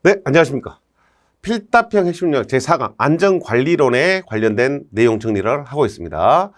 네, 안녕하십니까. 필답형 핵심력 제4강 안전관리론에 관련된 내용 정리를 하고 있습니다.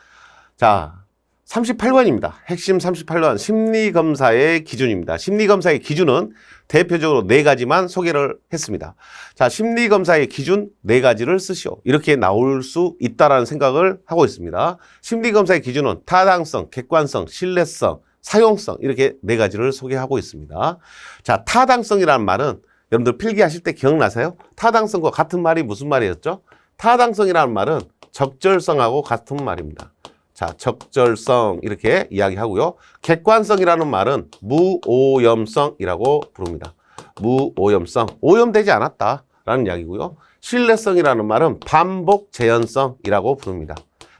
자, 38번입니다. 핵심 38번 심리검사의 기준입니다. 심리검사의 기준은 대표적으로 4가지만 소개를 했습니다. 자, 심리검사의 기준 4가지를 쓰시오. 이렇게 나올 수 있다라는 생각을 하고 있습니다. 심리검사의 기준은 타당성, 객관성, 신뢰성, 사용성 이렇게 4가지를 소개하고 있습니다. 자, 타당성이라는 말은 여러분들 필기하실 때 기억나세요? 타당성과 같은 말이 무슨 말이었죠? 타당성이라는 말은 적절성하고 같은 말입니다. 자, 적절성 이렇게 이야기하고요. 객관성이라는 말은 무오염성이라고 부릅니다. 무오염성, 오염되지 않았다라는 이야기고요. 신뢰성이라는 말은 반복 재현성이라고 부릅니다.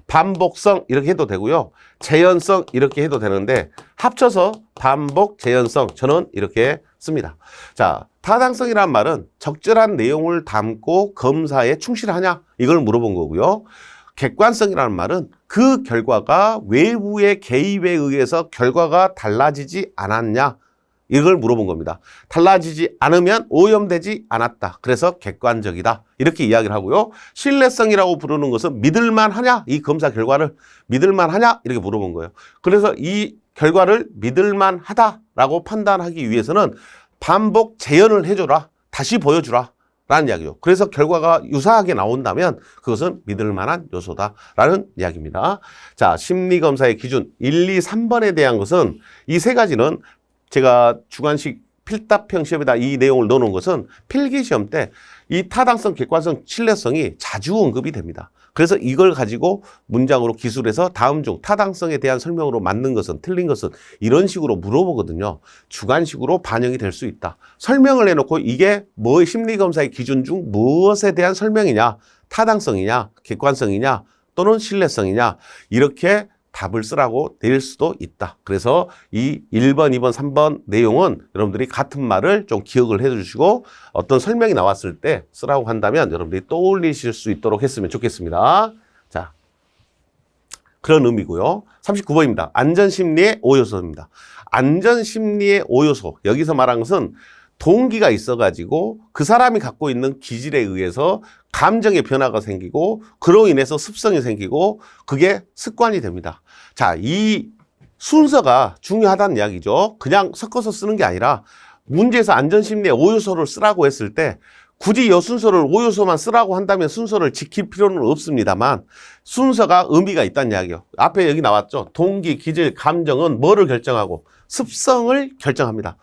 반복성 이렇게 해도 되고요. 재현성 이렇게 해도 되는데 합쳐서 반복 재현성 저는 이렇게 씁니다. 자, 타당성이란 말은 적절한 내용을 담고 검사에 충실하냐 이걸 물어본 거고요. 객관성이라는 말은 그 결과가 외부의 개입에 의해서 결과가 달라지지 않았냐 이걸 물어본 겁니다. 달라지지 않으면 오염되지 않았다. 그래서 객관적이다. 이렇게 이야기를 하고요. 신뢰성이라고 부르는 것은 믿을만 하냐? 이 검사 결과를 믿을만 하냐? 이렇게 물어본 거예요. 그래서 이 결과를 믿을만 하다라고 판단하기 위해서는 반복 재현을 해줘라. 다시 보여주라. 라는 이야기죠. 그래서 결과가 유사하게 나온다면 그것은 믿을 만한 요소다라는 이야기입니다. 자, 심리검사의 기준 1, 2, 3번에 대한 것은 이 3가지는 제가 주관식 필답형 시험에다 이 내용을 넣어놓은 것은 필기시험 때 이 타당성, 객관성, 신뢰성이 자주 언급이 됩니다. 그래서 이걸 가지고 문장으로 기술해서 다음 중 타당성에 대한 설명으로 맞는 것은 틀린 것은 이런 식으로 물어보거든요. 주관식으로 반영이 될 수 있다. 설명을 해놓고 이게 뭐의 심리검사의 기준 중 무엇에 대한 설명이냐, 타당성이냐, 객관성이냐, 또는 신뢰성이냐 이렇게 답을 쓰라고 낼 수도 있다. 그래서 이 1번, 2번, 3번 내용은 여러분들이 같은 말을 좀 기억을 해 주시고 어떤 설명이 나왔을 때 쓰라고 한다면 여러분들이 떠올리실 수 있도록 했으면 좋겠습니다. 자, 그런 의미고요. 39번입니다. 안전심리의 5요소입니다. 안전심리의 5요소. 여기서 말한 것은 동기가 있어가지고 그 사람이 갖고 있는 기질에 의해서 감정의 변화가 생기고 그로 인해서 습성이 생기고 그게 습관이 됩니다. 자, 이 순서가 중요하다는 이야기죠. 그냥 섞어서 쓰는 게 아니라 문제에서 안전심리의 5요소를 쓰라고 했을 때 굳이 이 순서를 5요소만 쓰라고 한다면 순서를 지킬 필요는 없습니다만 순서가 의미가 있다는 이야기요. 앞에 여기 나왔죠. 동기, 기질, 감정은 뭐를 결정하고 습성을 결정합니다.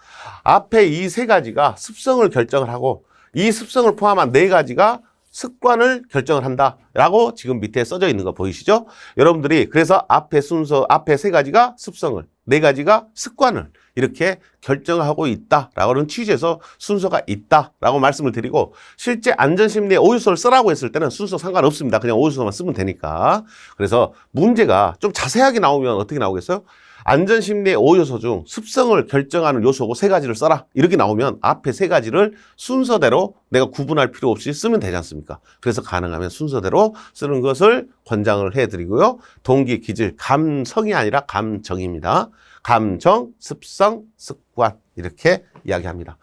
앞에 이 3가지가 습성을 결정을 하고 이 습성을 포함한 4가지가 습관을 결정을 한다라고 지금 밑에 써져 있는 거 보이시죠? 여러분들이 그래서 앞에 순서, 앞에 3가지가 습성을, 4가지가 습관을 이렇게 결정하고 있다라고 하는 취지에서 순서가 있다라고 말씀을 드리고 실제 안전심리의 5요소를 쓰라고 했을 때는 순서 상관없습니다. 그냥 5요소만 쓰면 되니까. 그래서 문제가 좀 자세하게 나오면 어떻게 나오겠어요? 안전심리의 5요소 중 습성을 결정하는 요소고 3가지를 써라. 이렇게 나오면 앞에 3가지를 순서대로 내가 구분할 필요 없이 쓰면 되지 않습니까? 그래서 가능하면 순서대로 쓰는 것을 권장을 해드리고요. 동기, 기질, 감성이 아니라 감정입니다. 감정, 습성, 습관 이렇게 이야기합니다.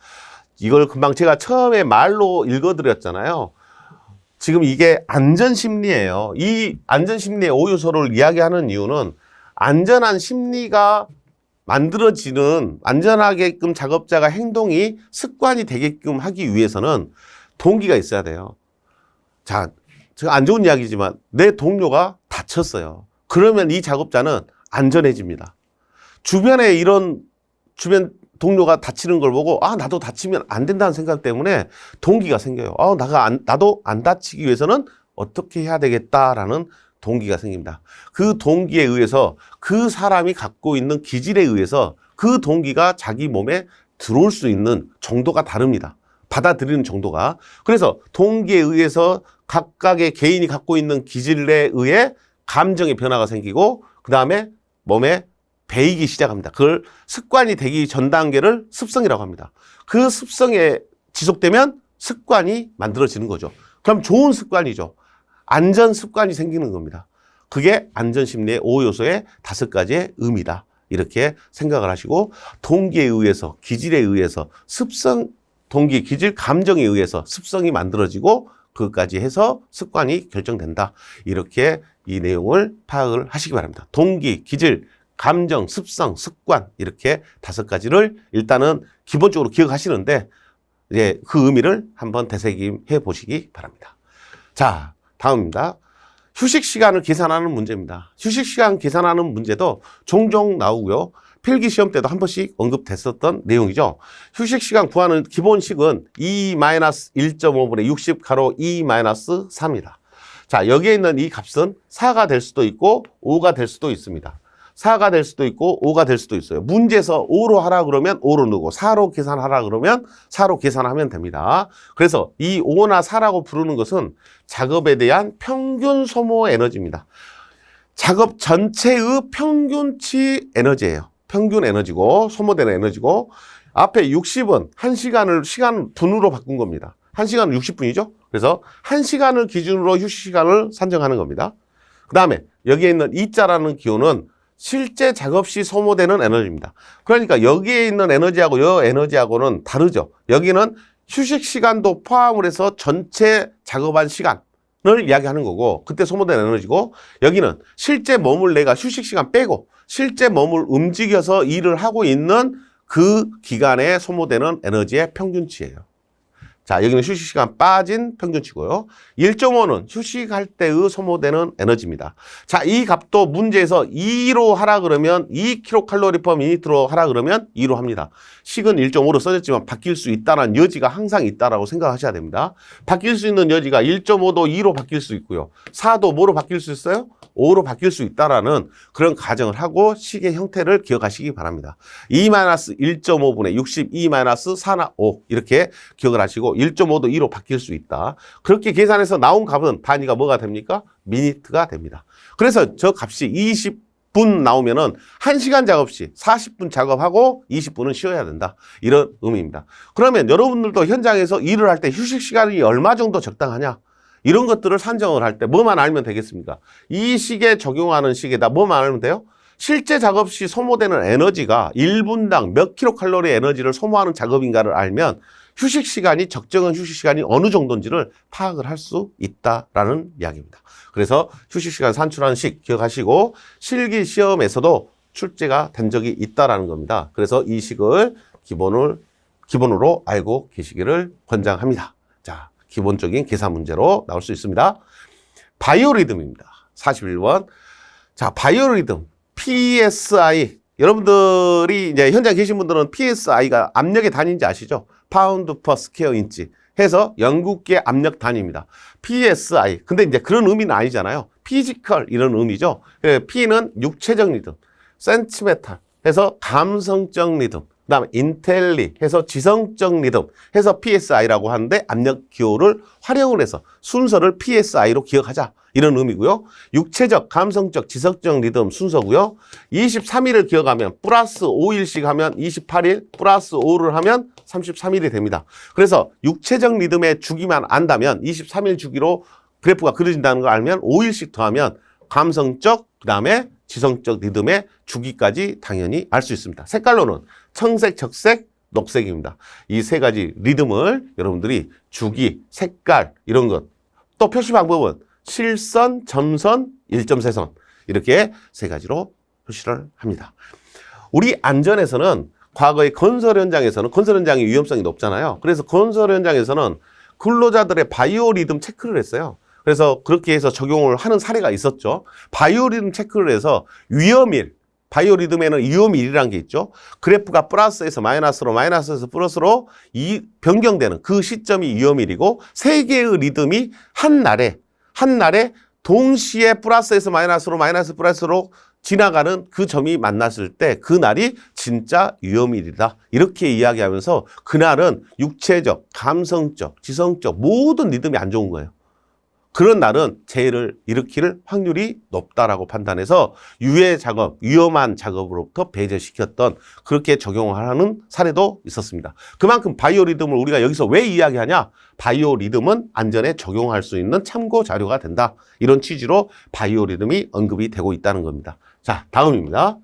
이걸 금방 제가 처음에 말로 읽어드렸잖아요. 지금 이게 안전심리예요. 이 안전심리의 5요소를 이야기하는 이유는 안전한 심리가 만들어지는 안전하게끔 작업자가 행동이 습관이 되게끔 하기 위해서는 동기가 있어야 돼요. 자, 제가 안 좋은 이야기지만 내 동료가 다쳤어요. 그러면 이 작업자는 안전해집니다. 주변에 이런 주변 동료가 다치는 걸 보고 나도 다치면 안 된다는 생각 때문에 동기가 생겨요. 나도 안 다치기 위해서는 어떻게 해야 되겠다라는 동기가 생깁니다. 그 동기에 의해서 그 사람이 갖고 있는 기질에 의해서 그 동기가 자기 몸에 들어올 수 있는 정도가 다릅니다. 받아들이는 정도가. 그래서 동기에 의해서 각각의 개인이 갖고 있는 기질에 의해 감정의 변화가 생기고 그 다음에 몸에 배이기 시작합니다. 그걸 습관이 되기 전 단계를 습성이라고 합니다. 그 습성에 지속되면 습관이 만들어지는 거죠. 그럼 좋은 습관이죠. 안전 습관이 생기는 겁니다. 그게 안전심리의 5요소의 5가지의 의미다. 이렇게 생각을 하시고 동기에 의해서, 기질에 의해서, 습성 동기, 기질, 감정에 의해서 습성이 만들어지고 그것까지 해서 습관이 결정된다. 이렇게 이 내용을 파악을 하시기 바랍니다. 동기, 기질, 감정, 습성, 습관 이렇게 5가지를 일단은 기본적으로 기억하시는데 이제 그 의미를 한번 되새김해 보시기 바랍니다. 자, 다음입니다. 휴식 시간을 계산하는 문제입니다. 휴식 시간 계산하는 문제도 종종 나오고요. 필기 시험 때도 한 번씩 언급됐었던 내용이죠. 휴식 시간 구하는 기본식은 2-1.5분의 60 가로 2-3이다. 자, 여기에 있는 이 값은 4가 될 수도 있고 5가 될 수도 있습니다. 4가 될 수도 있고 5가 될 수도 있어요. 문제에서 5로 하라 그러면 5로 넣고 4로 계산하라 그러면 4로 계산하면 됩니다. 그래서 이 5나 4라고 부르는 것은 작업에 대한 평균 소모 에너지입니다. 작업 전체의 평균치 에너지예요. 평균 에너지고 소모되는 에너지고 앞에 60은 1시간을 시간 분으로 바꾼 겁니다. 1시간은 60분이죠. 그래서 1시간을 기준으로 휴식 시간을 산정하는 겁니다. 그 다음에 여기에 있는 E자라는 기호는 실제 작업 시 소모되는 에너지입니다. 그러니까 여기에 있는 에너지하고 이 에너지하고는 다르죠. 여기는 휴식 시간도 포함을 해서 전체 작업한 시간을 이야기하는 거고 그때 소모된 에너지고 여기는 실제 몸을 내가 휴식 시간 빼고 실제 몸을 움직여서 일을 하고 있는 그 기간에 소모되는 에너지의 평균치예요. 자, 여기는 휴식 시간 빠진 평균치고요. 1.5는 휴식할 때의 소모되는 에너지입니다. 자, 이 값도 문제에서 2로 하라 그러면 2kcal/min로 하라 그러면 2로 합니다. 식은 1.5로 써졌지만 바뀔 수 있다는 여지가 항상 있다라고 생각하셔야 됩니다. 바뀔 수 있는 여지가 1.5도 2로 바뀔 수 있고요. 4도 뭐로 바뀔 수 있어요? 5로 바뀔 수 있다라는 그런 가정을 하고 식의 형태를 기억하시기 바랍니다. 2-1.5분의 62-4나 5 이렇게 기억을 하시고 1.5도 2로 바뀔 수 있다. 그렇게 계산해서 나온 값은 단위가 뭐가 됩니까? 미니트가 됩니다. 그래서 저 값이 20분 나오면은 1시간 작업 시 40분 작업하고 20분은 쉬어야 된다. 이런 의미입니다. 그러면 여러분들도 현장에서 일을 할 때 휴식 시간이 얼마 정도 적당하냐? 이런 것들을 산정을 할 때 뭐만 알면 되겠습니까? 이 식에 적용하는 식에다 뭐만 알면 돼요? 실제 작업 시 소모되는 에너지가 1분당 몇 킬로칼로리 에너지를 소모하는 작업인가를 알면 휴식 시간이 적정한 휴식 시간이 어느 정도인지를 파악을 할 수 있다라는 이야기입니다. 그래서 휴식 시간 산출하는 식 기억하시고 실기 시험에서도 출제가 된 적이 있다라는 겁니다. 그래서 이 식을 기본으로 알고 계시기를 권장합니다. 자, 기본적인 계산 문제로 나올 수 있습니다. 바이오리듬입니다. 41번. 자, 바이오리듬. PSI. 여러분들이 이제 현장에 계신 분들은 PSI가 압력의 단위인지 아시죠? 파운드 퍼 스퀘어 인치 해서 영국계 압력 단위입니다. PSI. 근데 이제 그런 의미는 아니잖아요. 피지컬 이런 의미죠. P는 육체적 리듬, 센티메탈 해서 감성적 리듬, 그 다음에 인텔리 해서 지성적 리듬 해서 PSI라고 하는데 압력 기호를 활용을 해서 순서를 PSI로 기억하자 이런 의미고요. 육체적, 감성적, 지성적 리듬 순서고요. 23일을 기억하면 플러스 5일씩 하면 28일, 플러스 5를 하면 33일이 됩니다. 그래서 육체적 리듬의 주기만 안다면 23일 주기로 그래프가 그려진다는 걸 알면 5일씩 더하면 감성적, 그 다음에 지성적 리듬의 주기까지 당연히 알 수 있습니다. 색깔로는 청색, 적색, 녹색입니다. 이 3가지 리듬을 여러분들이 주기, 색깔 이런 것, 또 표시 방법은 실선, 점선, 1.3선 이렇게 3가지로 표시를 합니다. 우리 안전에서는 과거의 건설 현장에서는 건설 현장의 위험성이 높잖아요. 그래서 건설 현장에서는 근로자들의 바이오 리듬 체크를 했어요. 그래서 그렇게 해서 적용을 하는 사례가 있었죠. 바이오리듬 체크를 해서 위험일, 바이오리듬에는 위험일이라는 게 있죠. 그래프가 플러스에서 마이너스로, 마이너스에서 플러스로 변경되는 그 시점이 위험일이고 3개의 리듬이 한 날에 동시에 플러스에서 마이너스로, 마이너스 플러스로 지나가는 그 점이 만났을 때 그날이 진짜 위험일이다. 이렇게 이야기하면서 그날은 육체적, 감성적, 지성적 모든 리듬이 안 좋은 거예요. 그런 날은 재해를 일으킬 확률이 높다라고 판단해서 유해 작업, 위험한 작업으로부터 배제시켰던 그렇게 적용하는 사례도 있었습니다. 그만큼 바이오리듬을 우리가 여기서 왜 이야기하냐? 바이오리듬은 안전에 적용할 수 있는 참고 자료가 된다. 이런 취지로 바이오리듬이 언급이 되고 있다는 겁니다. 자, 다음입니다.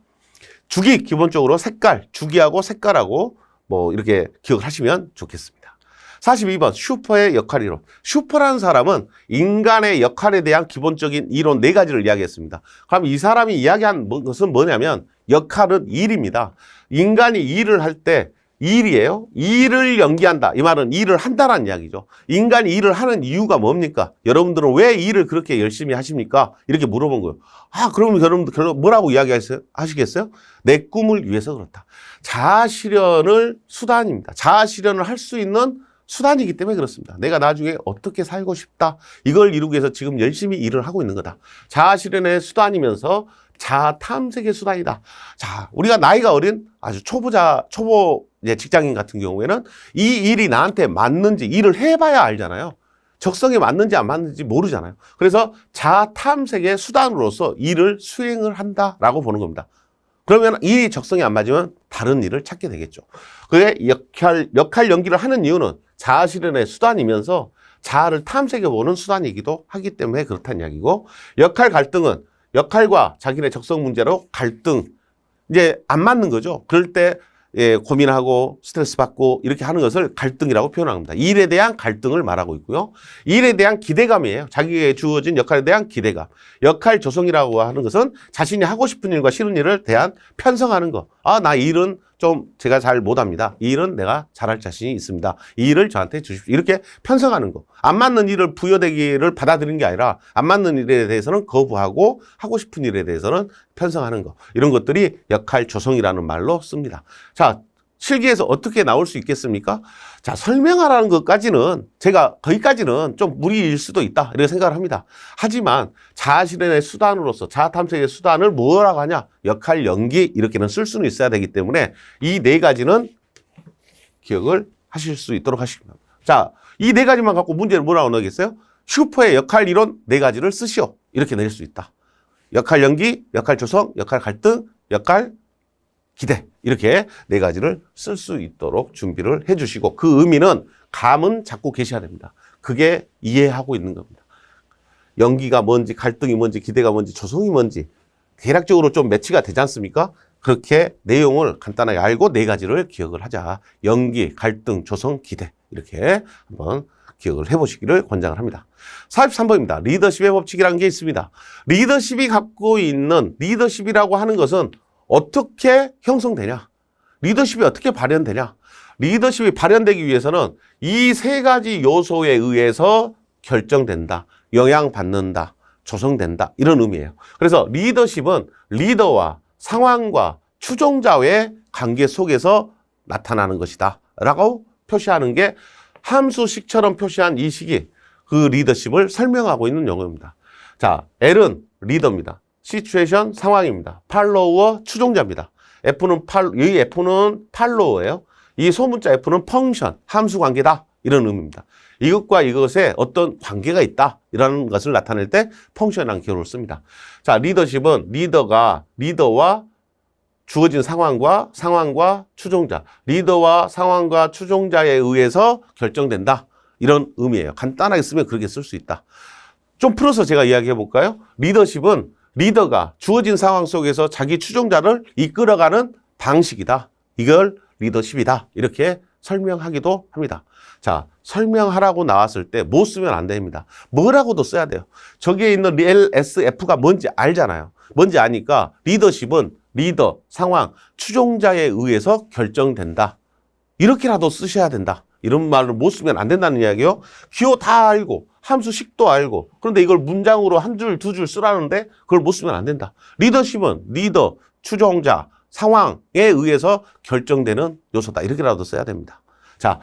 주기 기본적으로 색깔, 주기하고 색깔하고 뭐 이렇게 기억을 하시면 좋겠습니다. 42번 슈퍼의 역할 이론. 슈퍼라는 사람은 인간의 역할에 대한 기본적인 이론 4가지를 이야기했습니다. 그럼 이 사람이 이야기한 것은 뭐냐면 역할은 일입니다. 인간이 일을 할 때 일이에요. 일을 연기한다. 이 말은 일을 한다라는 이야기죠. 인간이 일을 하는 이유가 뭡니까? 여러분들은 왜 일을 그렇게 열심히 하십니까? 이렇게 물어본 거예요. 그러면 여러분들 뭐라고 이야기하시겠어요? 내 꿈을 위해서 그렇다. 자아실현을 수단입니다. 자아실현을 할 수 있는 수단이기 때문에 그렇습니다. 내가 나중에 어떻게 살고 싶다. 이걸 이루기 위해서 지금 열심히 일을 하고 있는 거다. 자아실현의 수단이면서 자아 탐색의 수단이다. 자, 우리가 나이가 어린 아주 초보 직장인 같은 경우에는 이 일이 나한테 맞는지 일을 해봐야 알잖아요. 적성에 맞는지 안 맞는지 모르잖아요. 그래서 자아 탐색의 수단으로서 일을 수행을 한다라고 보는 겁니다. 그러면 이 적성이 안 맞으면 다른 일을 찾게 되겠죠. 그게 역할 연기를 하는 이유는 자아 실현의 수단이면서 자아를 탐색해보는 수단이기도 하기 때문에 그렇다는 이야기고, 역할 갈등은 역할과 자기네 적성 문제로 갈등, 이제 안 맞는 거죠. 그럴 때 고민하고 스트레스 받고 이렇게 하는 것을 갈등이라고 표현합니다. 일에 대한 갈등을 말하고 있고요. 일에 대한 기대감이에요. 자기에게 주어진 역할에 대한 기대감. 역할 조성이라고 하는 것은 자신이 하고 싶은 일과 싫은 일을 대한 편성하는 거. 나 이 일은 좀 제가 잘 못합니다. 이 일은 내가 잘할 자신이 있습니다. 이 일을 저한테 주십시오. 이렇게 편성하는 거. 안 맞는 일을 부여되기를 받아들이는 게 아니라 안 맞는 일에 대해서는 거부하고 하고 싶은 일에 대해서는 편성하는 거. 이런 것들이 역할 조성이라는 말로 씁니다. 자, 실기에서 어떻게 나올 수 있겠습니까? 자, 설명하라는 것까지는 제가 거기까지는 좀 무리일 수도 있다 이렇게 생각을 합니다. 하지만 자아실현의 수단으로서 자아 탐색의 수단을 뭐라고 하냐? 역할 연기 이렇게는 쓸 수는 있어야 되기 때문에 이 4가지는 기억을 하실 수 있도록 하십니다. 자, 이 4가지만 갖고 문제를 뭐라고 넣겠어요? 슈퍼의 역할 이론 4가지를 쓰시오. 이렇게 낼 수 있다. 역할 연기, 역할 조성, 역할 갈등, 역할 기대, 이렇게 4가지를 쓸 수 있도록 준비를 해주시고, 그 의미는 감은 잡고 계셔야 됩니다. 그게 이해하고 있는 겁니다. 연기가 뭔지, 갈등이 뭔지, 기대가 뭔지, 조성이 뭔지 대략적으로 좀 매치가 되지 않습니까? 그렇게 내용을 간단하게 알고 4가지를 기억을 하자. 연기, 갈등, 조성, 기대, 이렇게 한번 기억을 해보시기를 권장을 합니다. 43번입니다. 리더십의 법칙이라는 게 있습니다. 리더십이 갖고 있는, 리더십이라고 하는 것은 어떻게 형성되냐? 리더십이 어떻게 발현되냐? 리더십이 발현되기 위해서는 이 3가지 요소에 의해서 결정된다, 영향받는다, 조성된다, 이런 의미예요. 그래서 리더십은 리더와 상황과 추종자의 관계 속에서 나타나는 것이다 라고 표시하는 게 함수식처럼 표시한 이 식이 그 리더십을 설명하고 있는 용어입니다. 자, L은 리더입니다. 시츄에이션 상황입니다. 팔로워 추종자입니다. 이 F는 팔로워예요. 이 소문자 F는 펑션, 함수 관계다. 이런 의미입니다. 이것과 이것에 어떤 관계가 있다. 이라는 것을 나타낼 때 펑션이라는 기호를 씁니다. 자, 리더십은 리더와 주어진 상황과 추종자, 리더와 상황과 추종자에 의해서 결정된다. 이런 의미예요. 간단하게 쓰면 그렇게 쓸 수 있다. 좀 풀어서 제가 이야기해 볼까요? 리더십은 리더가 주어진 상황 속에서 자기 추종자를 이끌어가는 방식이다. 이걸 리더십이다. 이렇게 설명하기도 합니다. 자, 설명하라고 나왔을 때 뭐 쓰면 안 됩니다. 뭐라고도 써야 돼요. 저기에 있는 LSF가 뭔지 알잖아요. 뭔지 아니까 리더십은 리더, 상황, 추종자에 의해서 결정된다. 이렇게라도 쓰셔야 된다. 이런 말을 못 쓰면 안 된다는 이야기요. 기호 다 알고 함수식도 알고, 그런데 이걸 문장으로 1줄, 2줄 쓰라는데 그걸 못 쓰면 안 된다. 리더십은 리더, 추종자, 상황에 의해서 결정되는 요소다. 이렇게라도 써야 됩니다. 자,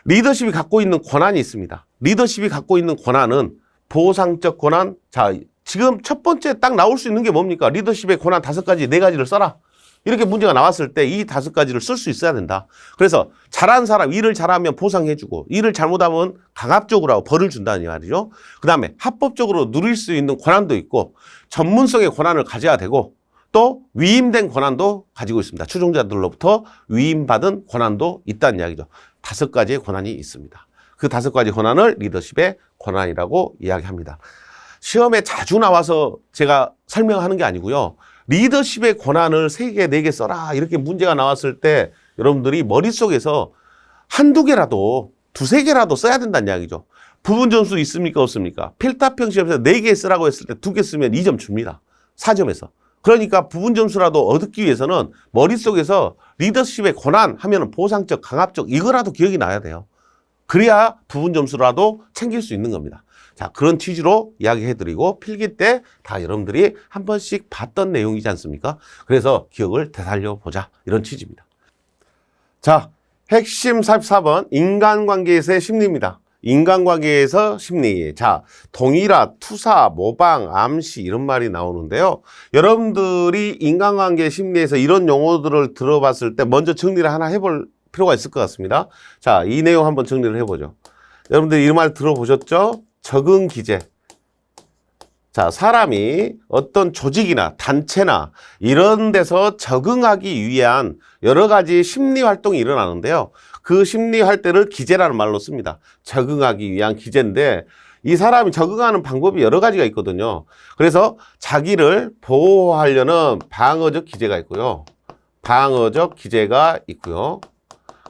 리더십이 갖고 있는 권한이 있습니다. 리더십이 갖고 있는 권한은 보상적 권한. 자, 지금 첫 번째 딱 나올 수 있는 게 뭡니까? 리더십의 권한 5가지, 4가지를 써라. 이렇게 문제가 나왔을 때 이 5가지를 쓸 수 있어야 된다. 그래서 잘한 사람, 일을 잘하면 보상해주고, 일을 잘못하면 강압적으로 하고 벌을 준다는 말이죠. 그 다음에 합법적으로 누릴 수 있는 권한도 있고, 전문성의 권한을 가져야 되고, 또 위임된 권한도 가지고 있습니다. 추종자들로부터 위임받은 권한도 있다는 이야기죠. 5가지의 권한이 있습니다. 그 5가지 권한을 리더십의 권한이라고 이야기합니다. 시험에 자주 나와서 제가 설명하는 게 아니고요. 리더십의 권한을 3개, 4개 써라. 이렇게 문제가 나왔을 때 여러분들이 머릿속에서 1-2개라도 두세 개라도 써야 된다는 이야기죠. 부분 점수 있습니까? 없습니까? 필답형 시험에서 4개 쓰라고 했을 때 2개 쓰면 2점 줍니다. 4점에서. 그러니까 부분 점수라도 얻기 위해서는 머릿속에서 리더십의 권한 하면 보상적, 강압적 이거라도 기억이 나야 돼요. 그래야 부분 점수라도 챙길 수 있는 겁니다. 자, 그런 취지로 이야기해드리고 필기 때 다 여러분들이 한 번씩 봤던 내용이지 않습니까? 그래서 기억을 되살려보자 이런 취지입니다. 자, 핵심 44번 인간관계에서의 심리입니다. 인간관계에서 심리. 자, 동일화, 투사, 모방, 암시 이런 말이 나오는데요. 여러분들이 인간관계 심리에서 이런 용어들을 들어봤을 때 먼저 정리를 하나 해볼 필요가 있을 것 같습니다. 자, 이 내용 한번 정리를 해보죠. 여러분들 이 말 들어보셨죠? 적응 기제. 자, 사람이 어떤 조직이나 단체나 이런 데서 적응하기 위한 여러 가지 심리 활동이 일어나는데요. 그 심리 활동을 기제라는 말로 씁니다. 적응하기 위한 기제인데 이 사람이 적응하는 방법이 여러 가지가 있거든요. 그래서 자기를 보호하려는 방어적 기제가 있고요. 방어적 기제가 있고요.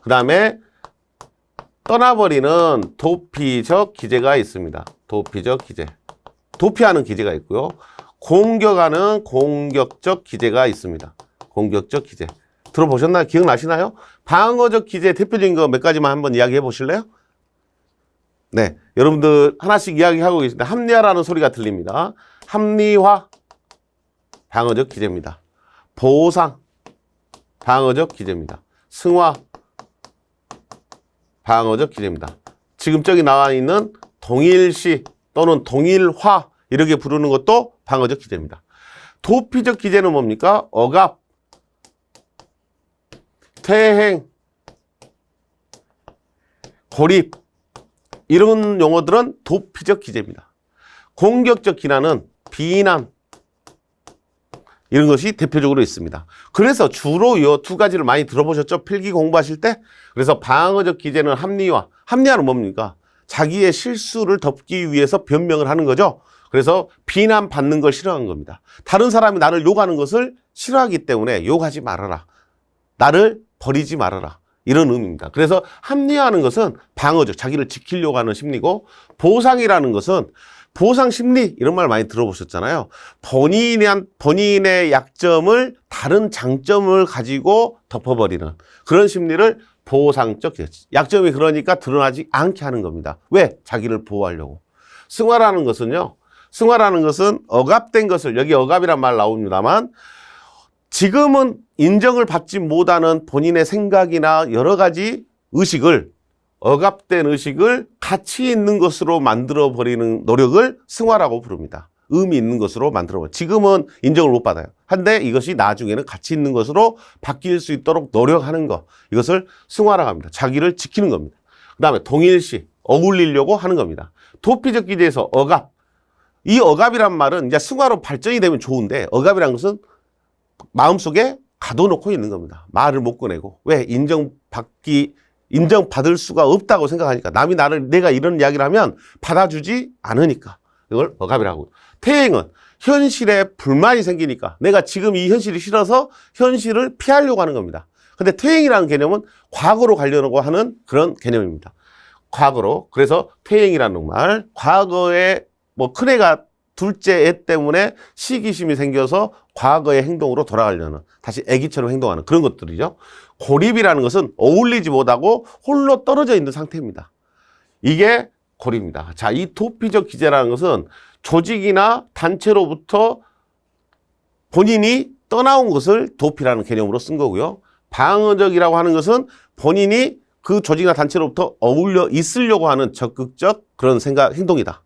그 다음에 떠나버리는 도피적 기제가 있습니다. 도피적 기제. 도피하는 기제가 있고요. 공격하는 공격적 기제가 있습니다. 공격적 기제. 들어보셨나요? 기억나시나요? 방어적 기제 대표적인 거 몇 가지만 한번 이야기해 보실래요? 네. 여러분들 하나씩 이야기하고 계신데 합리화라는 소리가 들립니다. 합리화. 방어적 기제입니다. 보상. 방어적 기제입니다. 승화. 방어적 기제입니다. 지금 저기 나와 있는 동일시 또는 동일화 이렇게 부르는 것도 방어적 기제입니다. 도피적 기제는 뭡니까? 억압, 퇴행, 고립 이런 용어들은 도피적 기제입니다. 공격적 기난은 비난 이런 것이 대표적으로 있습니다. 그래서 주로 이 두 가지를 많이 들어보셨죠? 필기 공부하실 때? 그래서 방어적 기제는 합리화. 합리화는 뭡니까? 자기의 실수를 덮기 위해서 변명을 하는 거죠. 그래서 비난받는 걸 싫어하는 겁니다. 다른 사람이 나를 욕하는 것을 싫어하기 때문에 욕하지 말아라. 나를 버리지 말아라. 이런 의미입니다. 그래서 합리화하는 것은 방어적, 자기를 지키려고 하는 심리고 보상이라는 것은 보상 심리 이런 말 많이 들어보셨잖아요. 본인의 약점을 다른 장점을 가지고 덮어버리는 그런 심리를 보상적 약점이 그러니까 드러나지 않게 하는 겁니다. 왜? 자기를 보호하려고. 승화라는 것은요. 승화라는 것은 억압된 것을 여기 억압이란 말 나옵니다만 지금은 인정을 받지 못하는 본인의 생각이나 여러 가지 의식을 억압된 의식을 가치 있는 것으로 만들어버리는 노력을 승화라고 부릅니다. 의미 있는 것으로 만들어버려. 지금은 인정을 못 받아요. 한데 이것이 나중에는 가치 있는 것으로 바뀔 수 있도록 노력하는 것. 이것을 승화라고 합니다. 자기를 지키는 겁니다. 그 다음에 동일시, 어울리려고 하는 겁니다. 도피적 기제에서 억압. 이 억압이란 말은 이제 승화로 발전이 되면 좋은데 억압이란 것은 마음속에 가둬놓고 있는 겁니다. 말을 못 꺼내고. 왜? 인정받을 수가 없다고 생각하니까. 남이 내가 이런 이야기를 하면 받아주지 않으니까. 이걸 억압이라고. 퇴행은 현실에 불만이 생기니까 내가 지금 이 현실이 싫어서 현실을 피하려고 하는 겁니다. 근데 퇴행이라는 개념은 과거로 가려고 하는 그런 개념입니다. 과거로. 그래서 퇴행이라는 말, 과거에 큰애가 둘째 애 때문에 시기심이 생겨서 과거의 행동으로 돌아가려는, 다시 애기처럼 행동하는 그런 것들이죠. 고립이라는 것은 어울리지 못하고 홀로 떨어져 있는 상태입니다. 이게 고립입니다. 자, 이 도피적 기제라는 것은 조직이나 단체로부터 본인이 떠나온 것을 도피라는 개념으로 쓴 거고요. 방어적이라고 하는 것은 본인이 그 조직이나 단체로부터 어울려 있으려고 하는 적극적 그런 행동이다.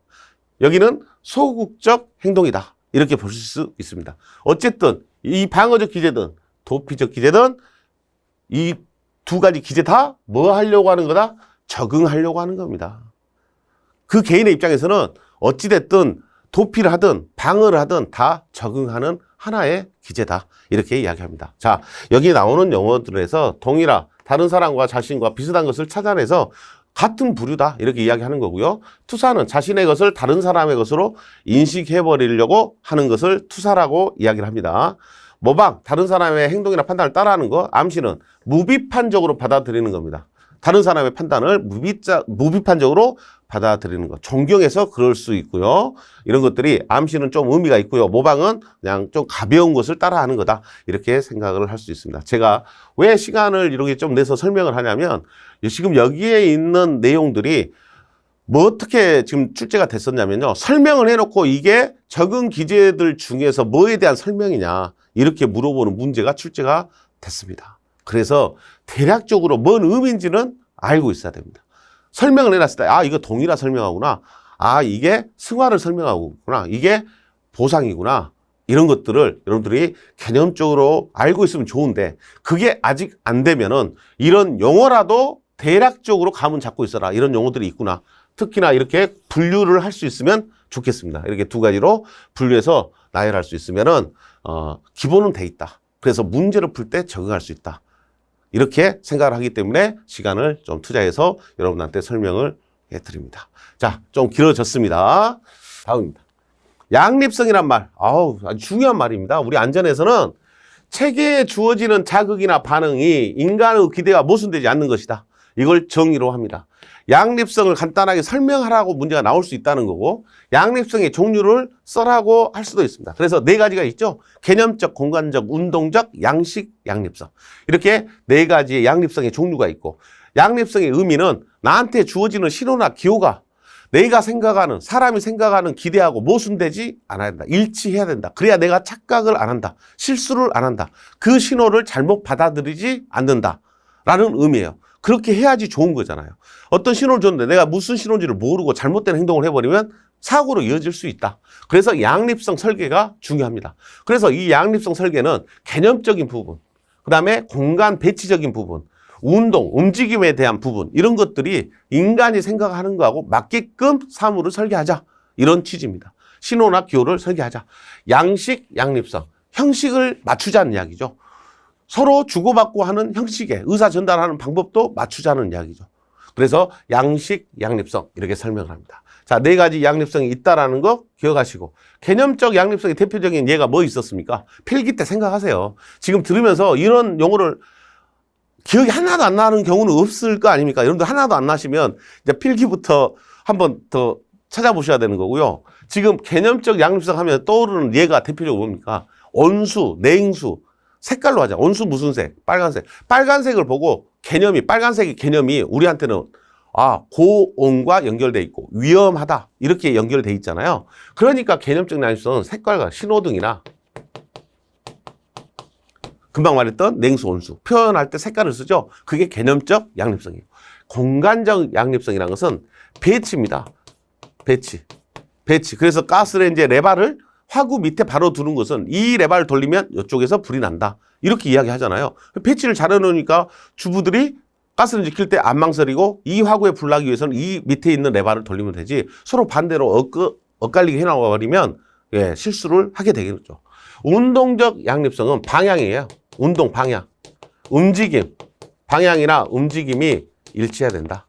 여기는 소극적 행동이다. 이렇게 볼 수 있습니다. 어쨌든 이 방어적 기제든 도피적 기제든 이 두 가지 기제 다 뭐 하려고 하는 거다? 적응하려고 하는 겁니다. 그 개인의 입장에서는 어찌됐든 도피를 하든 방어를 하든 다 적응하는 하나의 기제다. 이렇게 이야기합니다. 자, 여기 나오는 용어들에서 동일화, 다른 사람과 자신과 비슷한 것을 찾아내서 같은 부류다. 이렇게 이야기하는 거고요. 투사는 자신의 것을 다른 사람의 것으로 인식해버리려고 하는 것을 투사라고 이야기를 합니다. 모방, 다른 사람의 행동이나 판단을 따라하는 거. 암시는 무비판적으로 받아들이는 겁니다. 다른 사람의 판단을 무비판적으로 받아들이는 것. 존경해서 그럴 수 있고요. 이런 것들이 암시는 좀 의미가 있고요. 모방은 그냥 좀 가벼운 것을 따라하는 거다. 이렇게 생각을 할 수 있습니다. 제가 왜 시간을 이렇게 좀 내서 설명을 하냐면 지금 여기에 있는 내용들이 뭐 어떻게 지금 출제가 됐었냐면요. 설명을 해놓고 이게 적응 기제들 중에서 뭐에 대한 설명이냐 이렇게 물어보는 문제가 출제가 됐습니다. 그래서 대략적으로 뭔 의미인지는 알고 있어야 됩니다. 설명을 해놨을 때 이거 동의라 설명하구나. 이게 승화를 설명하구나. 이게 보상이구나. 이런 것들을 여러분들이 개념적으로 알고 있으면 좋은데 그게 아직 안 되면은 이런 용어라도 대략적으로 감은 잡고 있어라. 이런 용어들이 있구나. 특히나 이렇게 분류를 할 수 있으면 좋겠습니다. 이렇게 두 가지로 분류해서 나열할 수 있으면은 기본은 돼 있다. 그래서 문제를 풀 때 적응할 수 있다. 이렇게 생각을 하기 때문에 시간을 좀 투자해서 여러분한테 설명을 해드립니다. 자, 좀 길어졌습니다. 다음입니다. 양립성이란 말. 아주 중요한 말입니다. 우리 안전에서는 체계에 주어지는 자극이나 반응이 인간의 기대와 모순되지 않는 것이다. 이걸 정의로 합니다. 양립성을 간단하게 설명하라고 문제가 나올 수 있다는 거고 양립성의 종류를 써라고 할 수도 있습니다. 그래서 네 가지가 있죠. 개념적, 공간적, 운동적, 양식, 양립성. 이렇게 네 가지의 양립성의 종류가 있고 양립성의 의미는 나한테 주어지는 신호나 기호가 내가 생각하는, 사람이 생각하는 기대하고 모순되지 않아야 된다. 일치해야 된다. 그래야 내가 착각을 안 한다. 실수를 안 한다. 그 신호를 잘못 받아들이지 않는다. 라는 의미예요. 그렇게 해야지 좋은 거잖아요. 어떤 신호를 줬는데 내가 무슨 신호인지를 모르고 잘못된 행동을 해버리면 사고로 이어질 수 있다. 그래서 양립성 설계가 중요합니다. 그래서 이 양립성 설계는 개념적인 부분, 그 다음에 공간 배치적인 부분, 운동, 움직임에 대한 부분 이런 것들이 인간이 생각하는 거하고 맞게끔 사물을 설계하자. 이런 취지입니다. 신호나 기호를 설계하자. 양식, 양립성, 형식을 맞추자는 이야기죠. 서로 주고받고 하는 형식에 의사 전달하는 방법도 맞추자는 이야기죠. 그래서 양식, 양립성 이렇게 설명을 합니다. 자, 네 가지 양립성이 있다라는 거 기억하시고 개념적 양립성의 대표적인 예가 뭐 있었습니까? 필기 때 생각하세요. 지금 들으면서 이런 용어를 기억이 하나도 안 나는 경우는 없을 거 아닙니까? 여러분들 하나도 안 나시면 이제 필기부터 한번 더 찾아보셔야 되는 거고요. 지금 개념적 양립성 하면 떠오르는 예가 대표적으로 뭡니까? 온수, 냉수, 색깔로 하자. 온수 무슨 색? 빨간색. 빨간색을 보고 빨간색의 개념이 우리한테는 고온과 연결돼 있고 위험하다. 이렇게 연결돼 있잖아요. 그러니까 개념적 양립성은 색깔과 신호등이나 금방 말했던 냉수, 온수. 표현할 때 색깔을 쓰죠. 그게 개념적 양립성이에요. 공간적 양립성이라는 것은 배치입니다. 배치. 그래서 가스레인지에 레바를 화구 밑에 바로 두는 것은 이 레바를 돌리면 이쪽에서 불이 난다. 이렇게 이야기하잖아요. 배치를 잘 해놓으니까 주부들이 가스레인지 킬 때 안 망설이고 이 화구에 불 나기 위해서는 이 밑에 있는 레바를 돌리면 되지 서로 반대로 엇갈리게 해놔버리면 실수를 하게 되겠죠. 운동적 양립성은 방향이에요. 운동 방향. 움직임. 방향이나 움직임이 일치해야 된다.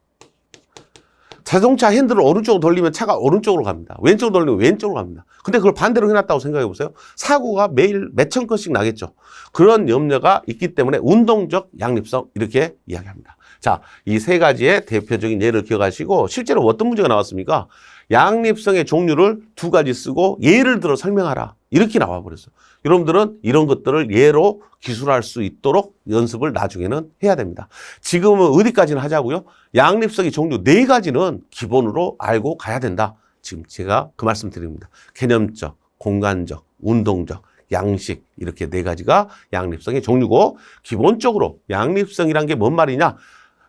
자동차 핸들을 오른쪽으로 돌리면 차가 오른쪽으로 갑니다. 왼쪽으로 돌리면 왼쪽으로 갑니다. 근데 그걸 반대로 해놨다고 생각해 보세요. 사고가 매일 몇천 건씩 나겠죠. 그런 염려가 있기 때문에 운동적 양립성 이렇게 이야기합니다. 자, 이 세 가지의 대표적인 예를 기억하시고 실제로 어떤 문제가 나왔습니까? 양립성의 종류를 두 가지 쓰고 예를 들어 설명하라. 이렇게 나와버렸어요. 여러분들은 이런 것들을 예로 기술할 수 있도록 연습을 나중에는 해야 됩니다. 지금은 어디까지는 하자고요? 양립성의 종류 네 가지는 기본으로 알고 가야 된다. 지금 제가 그 말씀 드립니다. 개념적, 공간적, 운동적, 양식 이렇게 네 가지가 양립성의 종류고 기본적으로 양립성이란 게 뭔 말이냐?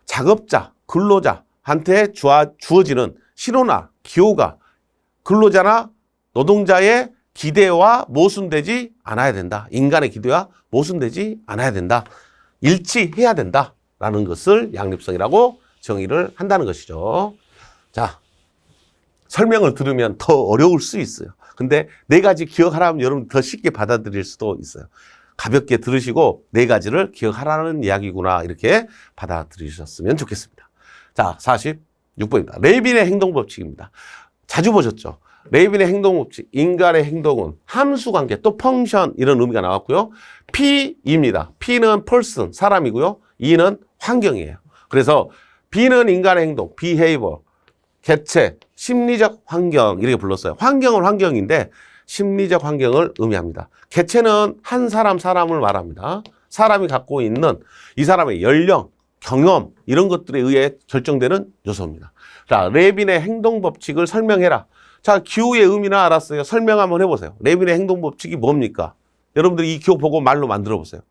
작업자, 근로자한테 주어지는 신호나 기호가 근로자나 노동자의 기대와 모순되지 않아야 된다. 인간의 기대와 모순되지 않아야 된다. 일치해야 된다라는 것을 양립성이라고 정의를 한다는 것이죠. 자, 설명을 들으면 더 어려울 수 있어요. 근데 네 가지 기억하라면 여러분 더 쉽게 받아들일 수도 있어요. 가볍게 들으시고 네 가지를 기억하라는 이야기구나 이렇게 받아들이셨으면 좋겠습니다. 자, 46번입니다. 레빈의 행동법칙입니다. 자주 보셨죠? 레빈의 행동법칙, 인간의 행동은 함수관계 또 펑션 이런 의미가 나왔고요. P입니다. P는 person, 사람이고요. E는 환경이에요. 그래서 B는 인간의 행동, behavior, 개체, 심리적 환경 이렇게 불렀어요. 환경은 환경인데 심리적 환경을 의미합니다. 개체는 한 사람을 말합니다. 사람이 갖고 있는 이 사람의 연령, 경험 이런 것들에 의해 결정되는 요소입니다. 자, 레빈의 행동 법칙을 설명해라. 자, 기호의 의미는 알았어요. 설명 한번 해보세요. 레빈의 행동 법칙이 뭡니까? 여러분들이 이 기호 보고 말로 만들어 보세요.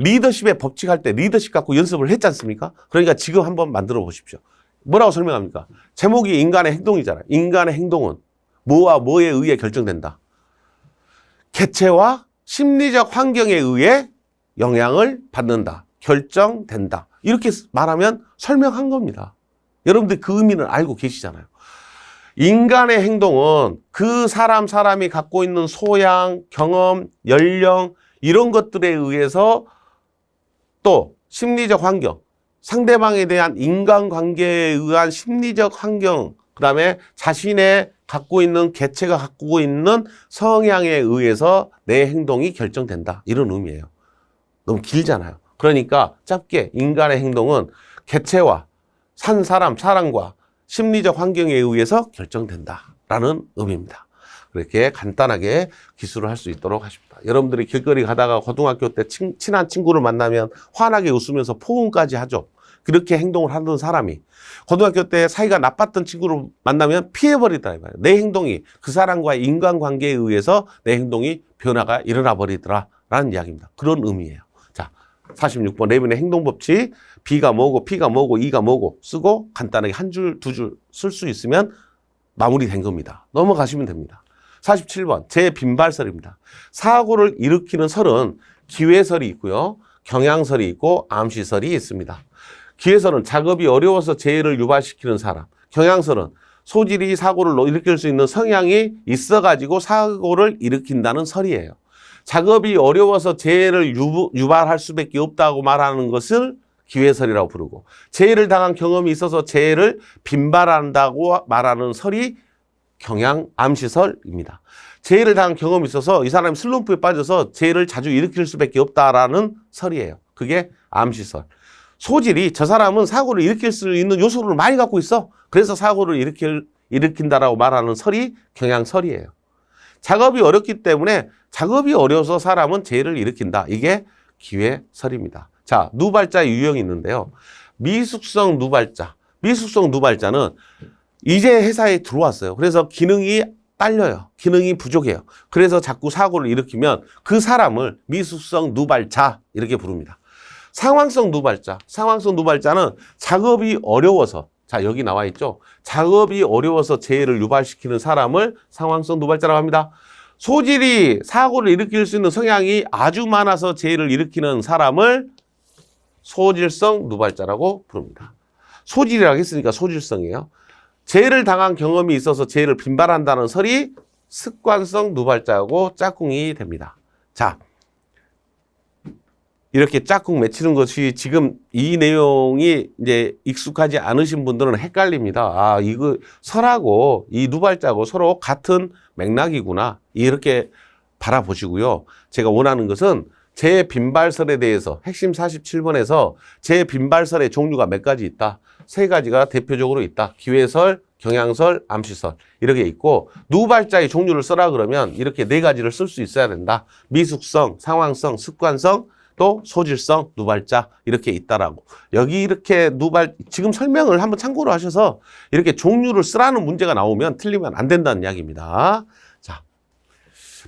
리더십의 법칙 할 때 리더십 갖고 연습을 했지 않습니까? 그러니까 지금 한번 만들어 보십시오. 뭐라고 설명합니까? 제목이 인간의 행동이잖아요. 인간의 행동은 뭐와 뭐에 의해 결정된다. 개체와 심리적 환경에 의해 영향을 받는다. 결정된다. 이렇게 말하면 설명한 겁니다. 여러분들 그 의미는 알고 계시잖아요. 인간의 행동은 그 사람이 갖고 있는 소양, 경험, 연령 이런 것들에 의해서 또 심리적 환경, 상대방에 대한 인간관계에 의한 심리적 환경, 그 다음에 자신의 갖고 있는 개체가 갖고 있는 성향에 의해서 내 행동이 결정된다. 이런 의미예요. 너무 길잖아요. 그러니까 짧게 인간의 행동은 개체와 사람과 심리적 환경에 의해서 결정된다라는 의미입니다. 그렇게 간단하게 기술을 할 수 있도록 하십니다. 여러분들이 길거리 가다가 고등학교 때 친한 친구를 만나면 환하게 웃으면서 포옹까지 하죠. 그렇게 행동을 하던 사람이 고등학교 때 사이가 나빴던 친구를 만나면 피해버리더라. 내 행동이 그 사람과의 인간관계에 의해서 내 행동이 변화가 일어나 버리더라라는 이야기입니다. 그런 의미예요. 자, 46번 레빈의 행동법칙 B가 뭐고 P가 뭐고 E가 뭐고 쓰고 간단하게 한 줄, 두 줄 쓸 수 있으면 마무리된 겁니다. 넘어가시면 됩니다. 47번 제 빈발설입니다. 사고를 일으키는 설은 기회설이 있고요. 경향설이 있고 암시설이 있습니다. 기회설은 작업이 어려워서 재해를 유발시키는 사람. 경향설은 소질이 사고를 일으킬 수 있는 성향이 있어가지고 사고를 일으킨다는 설이에요. 작업이 어려워서 재해를 유발할 수밖에 없다고 말하는 것을 기회설이라고 부르고 재해를 당한 경험이 있어서 재해를 빈발한다고 말하는 설이 암시설입니다. 재해를 당한 경험이 있어서 이 사람이 슬럼프에 빠져서 재해를 자주 일으킬 수밖에 없다라는 설이에요. 그게 암시설. 소질이 저 사람은 사고를 일으킬 수 있는 요소를 많이 갖고 있어. 그래서 사고를 일으킨다라고 말하는 설이 경향설이에요. 작업이 어렵기 때문에 작업이 어려워서 사람은 재해를 일으킨다. 이게 기회설입니다. 자, 누발자의 유형이 있는데요. 미숙성 누발자. 미숙성 누발자는 이제 회사에 들어왔어요. 그래서 기능이 딸려요. 기능이 부족해요. 그래서 자꾸 사고를 일으키면 그 사람을 미숙성 누발자 이렇게 부릅니다. 상황성 누발자. 상황성 누발자는 작업이 어려워서 자, 여기 나와 있죠. 작업이 어려워서 재해를 유발시키는 사람을 상황성 누발자라고 합니다. 소질이 사고를 일으킬 수 있는 성향이 아주 많아서 재해를 일으키는 사람을 소질성 누발자라고 부릅니다. 소질이라고 했으니까 소질성이에요. 재해를 당한 경험이 있어서 재해를 빈발한다는 설이 습관성 누발자하고 짝꿍이 됩니다. 자, 이렇게 짝꿍 맺히는 것이 지금 이 내용이 이제 익숙하지 않으신 분들은 헷갈립니다. 아, 이거 설하고 이 누발자하고 서로 같은 맥락이구나. 이렇게 바라보시고요. 제가 원하는 것은 제 빈발설에 대해서 핵심 47번에서 제 빈발설의 종류가 몇 가지 있다. 세 가지가 대표적으로 있다. 기회설, 경향설, 암시설 이렇게 있고 누발자의 종류를 써라 그러면 이렇게 네 가지를 쓸 수 있어야 된다. 미숙성, 상황성, 습관성, 또 소질성, 누발자 이렇게 있다라고. 여기 이렇게 지금 설명을 한번 참고로 하셔서 이렇게 종류를 쓰라는 문제가 나오면 틀리면 안 된다는 이야기입니다. 자,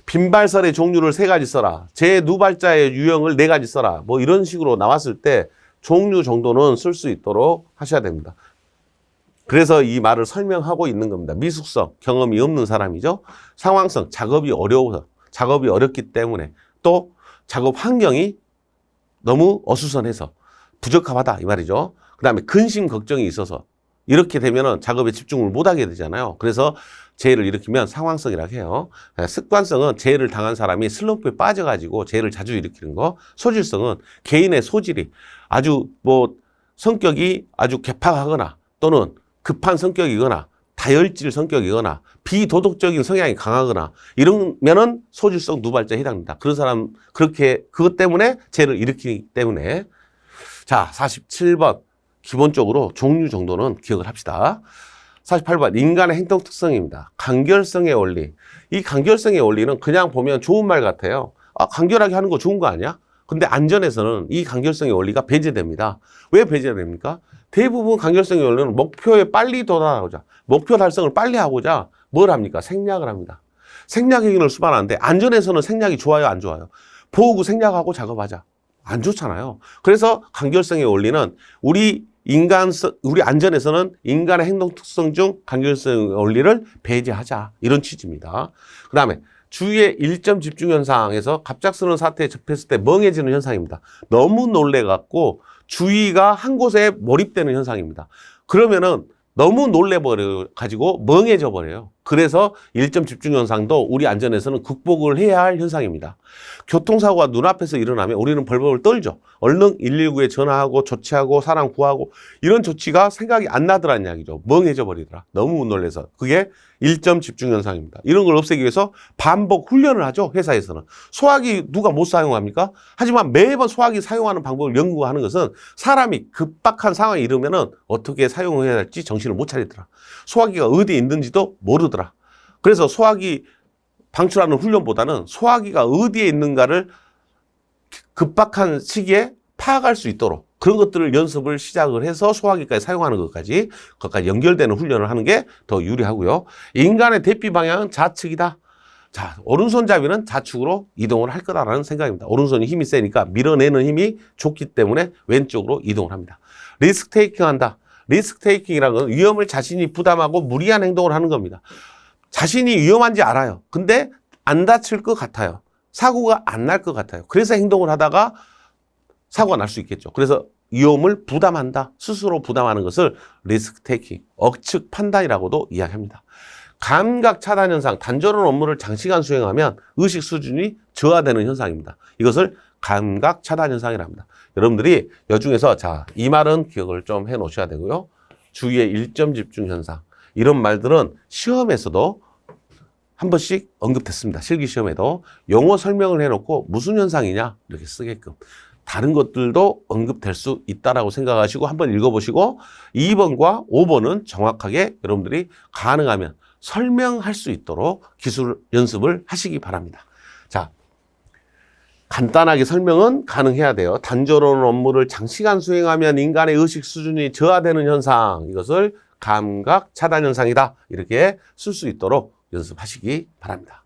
빈발설의 종류를 세 가지 써라. 제 누발자의 유형을 네 가지 써라. 뭐 이런 식으로 나왔을 때 종류 정도는 쓸 수 있도록 하셔야 됩니다. 그래서 이 말을 설명하고 있는 겁니다. 미숙성, 경험이 없는 사람이죠. 상황성, 작업이 어려워서, 작업이 어렵기 때문에 또 작업 환경이 너무 어수선해서 부적합하다 이 말이죠. 그 다음에 근심 걱정이 있어서 이렇게 되면은 작업에 집중을 못하게 되잖아요. 그래서 재해를 일으키면 상황성이라고 해요. 습관성은 재해를 당한 사람이 슬럼프에 빠져가지고 재해를 자주 일으키는 거. 소질성은 개인의 소질이 아주 성격이 아주 개팍하거나 또는 급한 성격이거나 다혈질 성격이거나 비도덕적인 성향이 강하거나 이러면은 소질성 누발자에 해당된다. 그런 사람 그것 때문에 재해를 일으키기 때문에. 자, 47번 기본적으로 종류 정도는 기억을 합시다. 48번 인간의 행동 특성입니다. 간결성의 원리. 이 간결성의 원리는 그냥 보면 좋은 말 같아요. 아, 간결하게 하는 거 좋은 거 아니야? 근데 안전에서는 이 간결성의 원리가 배제됩니다. 왜 배제됩니까? 대부분 간결성의 원리는 목표에 빨리 도달하고자, 목표 달성을 빨리 하고자 뭘 합니까? 생략을 합니다. 생략 행위를 수반하는데 안전에서는 생략이 좋아요, 안 좋아요? 보고 생략하고 작업하자. 안 좋잖아요. 그래서 간결성의 원리는 우리 안전에서는 인간의 행동 특성 중 간결성의 원리를 배제하자. 이런 취지입니다. 그 다음에 주위의 일점 집중 현상에서 갑작스러운 사태에 접했을 때 멍해지는 현상입니다. 너무 놀래갖고 주의가 한 곳에 몰입되는 현상입니다. 그러면은 너무 놀래버려가지고 멍해져 버려요. 그래서 일점 집중 현상도 우리 안전에서는 극복을 해야 할 현상입니다. 교통사고가 눈앞에서 일어나면 우리는 벌벌 떨죠. 얼른 119에 전화하고 조치하고 사람 구하고 이런 조치가 생각이 안 나더란 이야기죠. 멍해져 버리더라. 너무 못 놀래서. 그게 일점 집중 현상입니다. 이런 걸 없애기 위해서 반복 훈련을 하죠. 회사에서는. 소화기 누가 못 사용합니까? 하지만 매번 소화기 사용하는 방법을 연구하는 것은 사람이 급박한 상황에 이르면은 어떻게 사용해야 할지 정신을 못 차리더라. 소화기가 어디에 있는지도 모르더라. 그래서 소화기 방출하는 훈련보다는 소화기가 어디에 있는가를 급박한 시기에 파악할 수 있도록 그런 것들을 연습을 시작을 해서 소화기까지 사용하는 것까지 연결되는 훈련을 하는 게 더 유리하고요. 인간의 대피 방향은 좌측이다. 자, 오른손잡이는 좌측으로 이동을 할 거다라는 생각입니다. 오른손이 힘이 세니까 밀어내는 힘이 좋기 때문에 왼쪽으로 이동을 합니다. 리스크 테이킹 한다. 리스크 테이킹이라는 건 위험을 자신이 부담하고 무리한 행동을 하는 겁니다. 자신이 위험한지 알아요. 근데 안 다칠 것 같아요. 사고가 안 날 것 같아요. 그래서 행동을 하다가 사고가 날 수 있겠죠. 그래서 위험을 부담한다. 스스로 부담하는 것을 리스크 테이킹, 억측 판단이라고도 이야기합니다. 감각 차단 현상, 단조로운 업무를 장시간 수행하면 의식 수준이 저하되는 현상입니다. 이것을 감각 차단 현상이라고 합니다. 여러분들이 여중에서 자, 이 말은 기억을 좀 해 놓으셔야 되고요. 주위의 일점 집중 현상. 이런 말들은 시험에서도 한 번씩 언급됐습니다. 실기시험에도 용어 설명을 해놓고 무슨 현상이냐 이렇게 쓰게끔. 다른 것들도 언급될 수 있다라고 생각하시고 한번 읽어보시고 2번과 5번은 정확하게 여러분들이 가능하면 설명할 수 있도록 기술 연습을 하시기 바랍니다. 자, 간단하게 설명은 가능해야 돼요. 단조로운 업무를 장시간 수행하면 인간의 의식 수준이 저하되는 현상, 이것을 감각 차단 현상이다. 이렇게 쓸 수 있도록 연습하시기 바랍니다.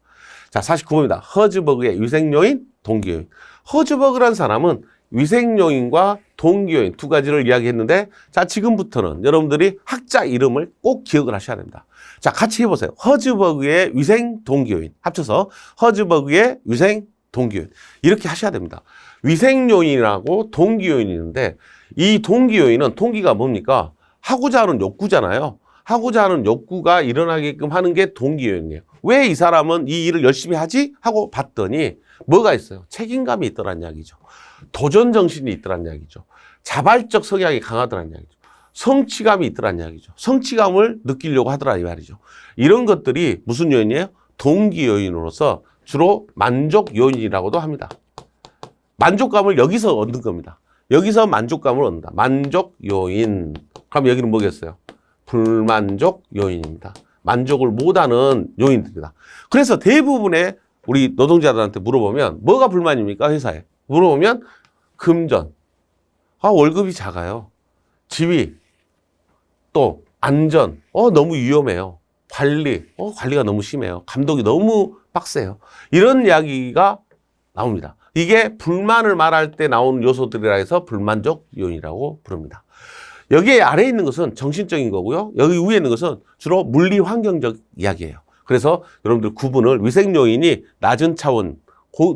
자, 49번입니다. 허즈버그의 위생요인, 동기요인. 허즈버그란 사람은 위생요인과 동기요인 두 가지를 이야기했는데, 자, 지금부터는 여러분들이 학자 이름을 꼭 기억을 하셔야 됩니다. 자, 같이 해보세요. 허즈버그의 위생 동기요인. 합쳐서 허즈버그의 위생 동기요인. 이렇게 하셔야 됩니다. 위생요인이라고 동기요인이 있는데, 이 동기요인은 동기가 뭡니까? 하고자 하는 욕구잖아요. 하고자 하는 욕구가 일어나게끔 하는 게 동기요인이에요. 왜 이 사람은 이 일을 열심히 하지? 하고 봤더니 뭐가 있어요? 책임감이 있더란 이야기죠. 도전 정신이 있더란 이야기죠. 자발적 성향이 강하더란 이야기죠. 성취감이 있더란 이야기죠. 성취감을 느끼려고 하더란 이 말이죠. 이런 것들이 무슨 요인이에요? 동기 요인으로서 주로 만족 요인이라고도 합니다. 만족감을 여기서 얻는 겁니다. 여기서 만족감을 얻는다. 만족 요인. 그럼 여기는 뭐겠어요? 불만족 요인입니다. 만족을 못하는 요인들이다. 그래서 대부분의 우리 노동자들한테 물어보면 뭐가 불만입니까? 회사에. 물어보면 금전. 아, 월급이 작아요. 지위. 또 안전. 너무 위험해요. 관리. 관리가 너무 심해요. 감독이 너무 빡세요. 이런 이야기가 나옵니다. 이게 불만을 말할 때 나오는 요소들이라 해서 불만족 요인이라고 부릅니다. 여기에 아래에 있는 것은 정신적인 거고요. 여기 위에 있는 것은 주로 물리 환경적 이야기예요. 그래서 여러분들 구분을 위생 요인이 낮은 차원,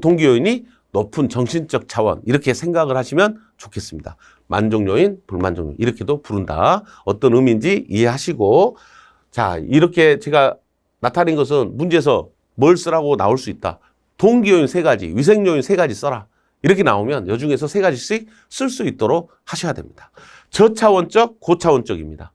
동기 요인이 높은 정신적 차원 이렇게 생각을 하시면 좋겠습니다. 만족 요인, 불만족 요인 이렇게도 부른다. 어떤 의미인지 이해하시고 자, 이렇게 제가 나타낸 것은 문제에서 뭘 쓰라고 나올 수 있다. 동기 요인 3가지, 위생 요인 3가지 써라. 이렇게 나오면 여중에서 3가지씩 쓸 수 있도록 하셔야 됩니다. 저차원적, 고차원적입니다.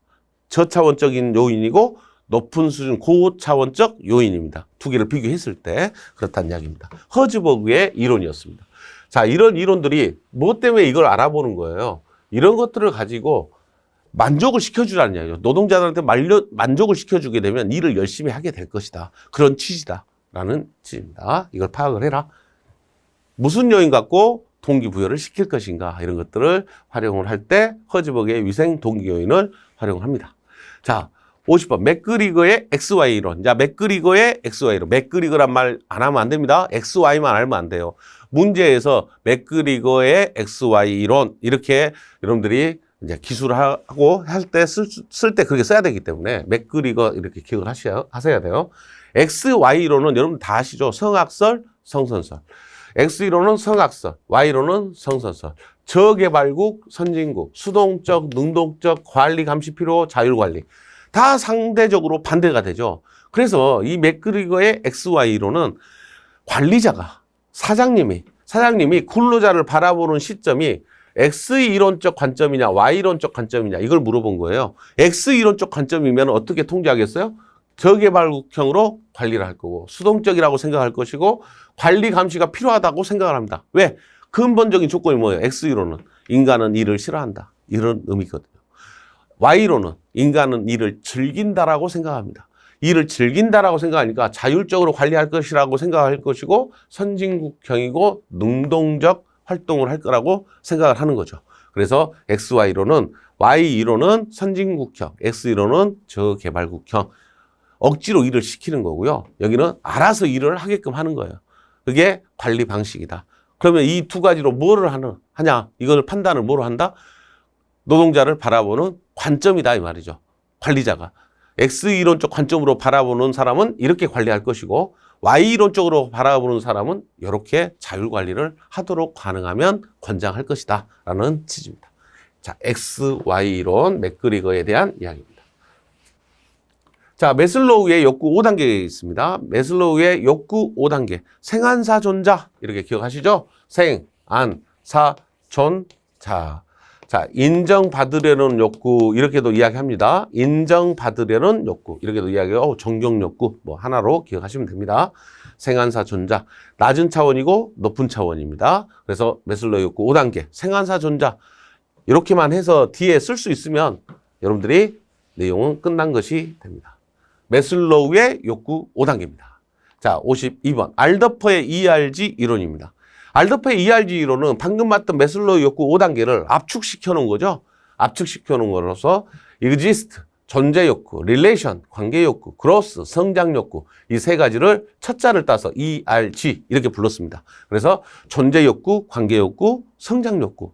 저차원적인 요인이고 높은 수준 고차원적 요인입니다. 두 개를 비교했을 때 그렇다는 이야기입니다. 허즈버그의 이론이었습니다. 자, 이런 이론들이 뭐 때문에 이걸 알아보는 거예요? 이런 것들을 가지고 만족을 시켜주라는 이야기죠. 노동자들한테 만족을 시켜주게 되면 일을 열심히 하게 될 것이다. 그런 취지다라는 취지입니다. 이걸 파악을 해라. 무슨 요인 갖고 동기부여를 시킬 것인가 이런 것들을 활용을 할 때 허즈버그의 위생 동기 요인을 활용합니다. 자, 50번 맥그리거의 XY 이론. 자, 맥그리거의 XY 이론. 맥그리거란 말 안 하면 안 됩니다. XY만 알면 안 돼요. 문제에서 맥그리거의 XY 이론 이렇게 여러분들이 이제 기술하고 할 때 쓸 때 그렇게 써야 되기 때문에 맥그리거 이렇게 기억을 하셔야 돼요. XY 이론은 여러분 다 아시죠? 성악설, 성선설. X이론은 성악설, Y이론은 성선설. 저개발국, 선진국, 수동적, 능동적, 관리 감시 필요, 자율관리. 다 상대적으로 반대가 되죠. 그래서 이 맥그리거의 XY이론은 관리자가, 사장님이 근로자를 바라보는 시점이 X이론적 관점이냐, Y이론적 관점이냐, 이걸 물어본 거예요. X이론적 관점이면 어떻게 통제하겠어요? 저개발국형으로 관리를 할 거고, 수동적이라고 생각할 것이고, 관리 감시가 필요하다고 생각을 합니다. 왜? 근본적인 조건이 뭐예요? X이론은 인간은 일을 싫어한다. 이런 의미거든요. Y이론은 인간은 일을 즐긴다라고 생각합니다. 일을 즐긴다라고 생각하니까 자율적으로 관리할 것이라고 생각할 것이고, 선진국형이고 능동적 활동을 할 거라고 생각을 하는 거죠. 그래서 XY이론은, Y이론은 선진국형, X이론은 저개발국형. 억지로 일을 시키는 거고요. 여기는 알아서 일을 하게끔 하는 거예요. 그게 관리 방식이다. 그러면 이 두 가지로 뭐를 하냐? 이걸 판단을 뭐로 한다? 노동자를 바라보는 관점이다 이 말이죠. 관리자가. X이론적 관점으로 바라보는 사람은 이렇게 관리할 것이고 Y이론적으로 바라보는 사람은 이렇게 자율관리를 하도록 가능하면 권장할 것이다 라는 취지입니다. 자, XY이론 맥그리거에 대한 이야기입니다. 자, 메슬로우의 욕구 5단계 있습니다. 메슬로우의 욕구 5단계. 생안사 존자. 이렇게 기억하시죠? 생, 안, 사, 존, 자. 자, 인정받으려는 욕구. 이렇게도 이야기합니다. 인정받으려는 욕구. 이렇게도 이야기하고, 존경 욕구. 뭐, 하나로 기억하시면 됩니다. 생안사 존자. 낮은 차원이고, 높은 차원입니다. 그래서 메슬로우 욕구 5단계. 생안사 존자. 이렇게만 해서 뒤에 쓸 수 있으면 여러분들이 내용은 끝난 것이 됩니다. 메슬로우의 욕구 5단계입니다. 자, 52번. 알더퍼의 ERG 이론입니다. 알더퍼의 ERG 이론은 방금 봤던 메슬로우 욕구 5단계를 압축시켜 놓은 거죠. 압축시켜 놓은 거로서 exist, 존재 욕구, relation, 관계 욕구, growth, 성장 욕구 이 세 가지를 첫 자를 따서 ERG 이렇게 불렀습니다. 그래서 존재 욕구, 관계 욕구, 성장 욕구.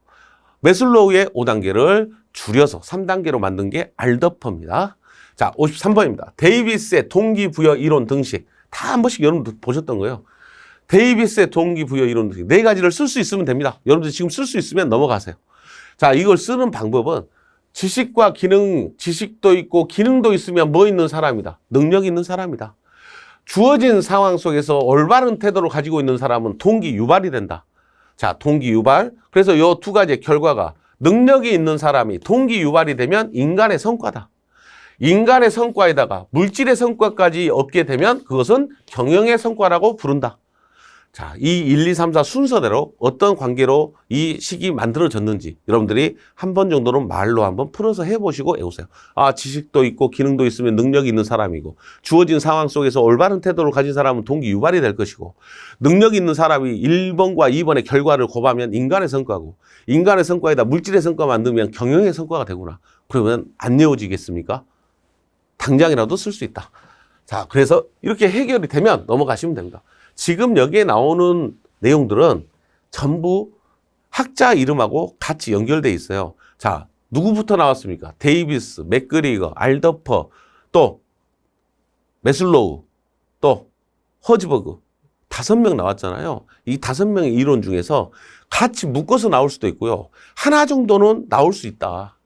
메슬로우의 5단계를 줄여서 3단계로 만든 게 알더퍼입니다. 자, 53번입니다. 데이비스의 동기부여 이론 등식. 다 한 번씩 여러분들 보셨던 거예요. 데이비스의 동기부여 이론 등식. 네 가지를 쓸 수 있으면 됩니다. 여러분들 지금 쓸 수 있으면 넘어가세요. 자, 이걸 쓰는 방법은 지식과 기능, 지식도 있고 기능도 있으면 뭐 있는 사람이다. 능력 있는 사람이다. 주어진 상황 속에서 올바른 태도를 가지고 있는 사람은 동기 유발이 된다. 자, 동기 유발. 그래서 요 두 가지의 결과가 능력이 있는 사람이 동기 유발이 되면 인간의 성과다. 인간의 성과에다가 물질의 성과까지 얻게 되면 그것은 경영의 성과라고 부른다. 자, 이 1, 2, 3, 4 순서대로 어떤 관계로 이 식이 만들어졌는지 여러분들이 한 번 정도는 말로 한번 풀어서 해보시고 외우세요. 아, 지식도 있고 기능도 있으면 능력이 있는 사람이고 주어진 상황 속에서 올바른 태도를 가진 사람은 동기 유발이 될 것이고 능력이 있는 사람이 1번과 2번의 결과를 곱하면 인간의 성과고 인간의 성과에다 물질의 성과 만들면 경영의 성과가 되구나. 그러면 안 외워지겠습니까? 당장이라도 쓸 수 있다. 자, 그래서 이렇게 해결이 되면 넘어가시면 됩니다. 지금 여기에 나오는 내용들은 전부 학자 이름하고 같이 연결되어 있어요. 자, 누구부터 나왔습니까? 데이비스, 맥그리거, 알더퍼, 또 메슬로우, 또 허즈버그 5명 나왔잖아요. 이 5명의 이론 중에서 같이 묶어서 나올 수도 있고요. 하나 정도는 나올 수 있다.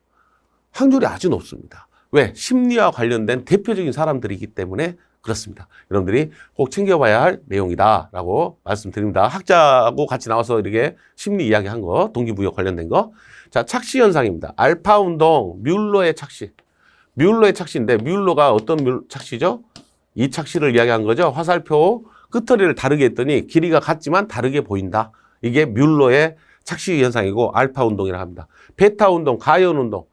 확률이 아주 높습니다. 왜? 심리와 관련된 대표적인 사람들이기 때문에 그렇습니다. 여러분들이 꼭 챙겨봐야 할 내용이다라고 말씀드립니다. 학자하고 같이 나와서 이렇게 심리 이야기한 거, 동기부여 관련된 거. 자, 착시 현상입니다. 알파 운동, 뮬러의 착시. 뮬러의 착시인데 뮬러가 어떤 착시죠? 이 착시를 이야기한 거죠. 화살표 끝머리를 다르게 했더니 길이가 같지만 다르게 보인다. 이게 뮬러의 착시 현상이고 알파 운동이라고 합니다. 베타 운동, 가연 운동.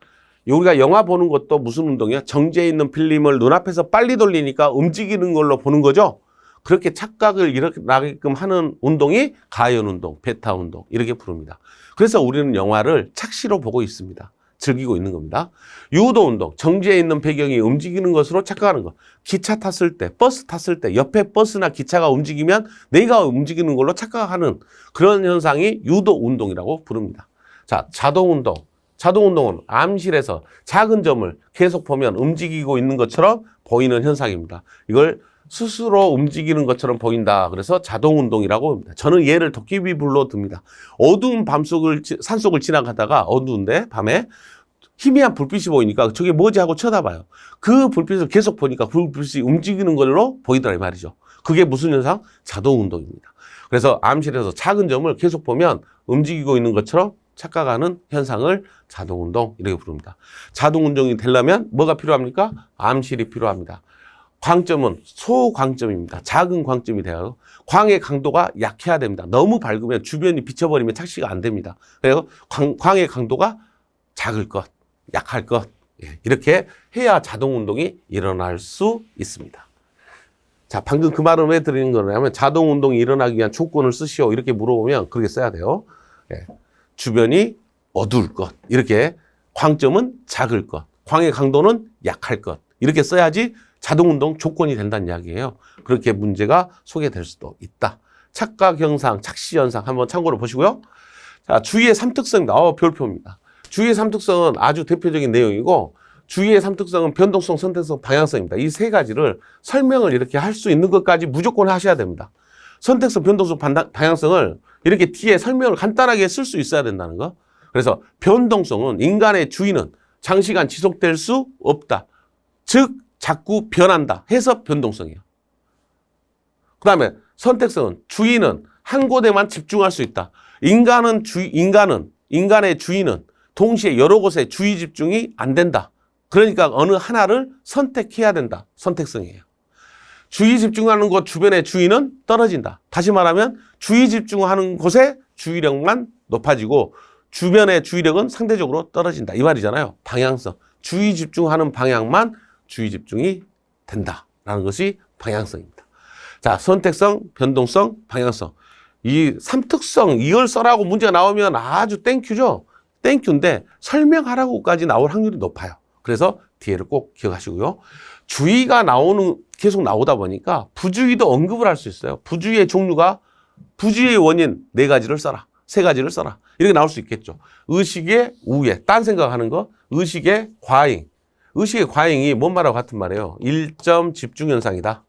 우리가 영화 보는 것도 무슨 운동이야? 정지해 있는 필름을 눈앞에서 빨리 돌리니까 움직이는 걸로 보는 거죠. 그렇게 착각을 일어나게끔 하는 운동이 가연 운동, 베타 운동 이렇게 부릅니다. 그래서 우리는 영화를 착시로 보고 있습니다. 즐기고 있는 겁니다. 유도 운동, 정지해 있는 배경이 움직이는 것으로 착각하는 것. 기차 탔을 때, 버스 탔을 때 옆에 버스나 기차가 움직이면 내가 움직이는 걸로 착각하는 그런 현상이 유도 운동이라고 부릅니다. 자, 자동 운동. 자동 운동은 암실에서 작은 점을 계속 보면 움직이고 있는 것처럼 보이는 현상입니다. 이걸 스스로 움직이는 것처럼 보인다. 그래서 자동 운동이라고 합니다. 저는 얘를 도깨비불로 듭니다. 어두운 산속을 지나가다가 어두운데 밤에 희미한 불빛이 보이니까 저게 뭐지 하고 쳐다봐요. 그 불빛을 계속 보니까 그 불빛이 움직이는 걸로 보이더라 이 말이죠. 그게 무슨 현상? 자동 운동입니다. 그래서 암실에서 작은 점을 계속 보면 움직이고 있는 것처럼 착각하는 현상을 자동 운동 이렇게 부릅니다. 자동 운동이 되려면 뭐가 필요합니까? 암실이 필요합니다. 광점은 소광점입니다. 작은 광점이 돼요. 광의 강도가 약해야 됩니다. 너무 밝으면 주변이 비쳐버리면 착시가 안 됩니다. 그래서 광의 강도가 작을 것, 약할 것 이렇게 해야 자동 운동이 일어날 수 있습니다. 자, 방금 그 말은 왜 드리는 거냐면 자동 운동이 일어나기 위한 조건을 쓰시오 이렇게 물어보면 그렇게 써야 돼요. 주변이 어두울 것, 이렇게 광점은 작을 것, 광의 강도는 약할 것 이렇게 써야지 자동운동 조건이 된다는 이야기예요. 그렇게 문제가 소개될 수도 있다. 착각 현상, 착시 현상 한번 참고로 보시고요. 자, 주의의 3특성입니다. 별표입니다. 주의의 3특성은 아주 대표적인 내용이고 주의의 3특성은 변동성, 선택성, 방향성입니다. 이 세 가지를 설명을 이렇게 할 수 있는 것까지 무조건 하셔야 됩니다. 선택성, 변동성, 방향성을 이렇게 뒤에 설명을 간단하게 쓸 수 있어야 된다는 거. 그래서 변동성은 인간의 주의는 장시간 지속될 수 없다. 즉 자꾸 변한다 해서 변동성이에요. 그 다음에 선택성은 주의는 한 곳에만 집중할 수 있다. 인간의 주의는 동시에 여러 곳에 주의 집중이 안 된다. 그러니까 어느 하나를 선택해야 된다. 선택성이에요. 주의 집중하는 곳 주변의 주의는 떨어진다. 다시 말하면 주의 집중하는 곳에 주의력만 높아지고 주변의 주의력은 상대적으로 떨어진다. 이 말이잖아요. 방향성. 주의 집중하는 방향만 주의 집중이 된다라는 것이 방향성입니다. 자, 선택성, 변동성, 방향성. 이 3특성 이걸 써라고 문제가 나오면 아주 땡큐죠. 땡큐인데 설명하라고까지 나올 확률이 높아요. 그래서 뒤에를 꼭 기억하시고요. 주의가 계속 나오다 보니까 부주의도 언급을 할 수 있어요. 부주의의 종류가 부주의의 원인 4가지를 써라. 3가지를 써라. 이렇게 나올 수 있겠죠. 의식의 우회, 딴 생각하는 거, 의식의 과잉. 의식의 과잉이 뭔 말하고 같은 말이에요. 1점 집중 현상이다.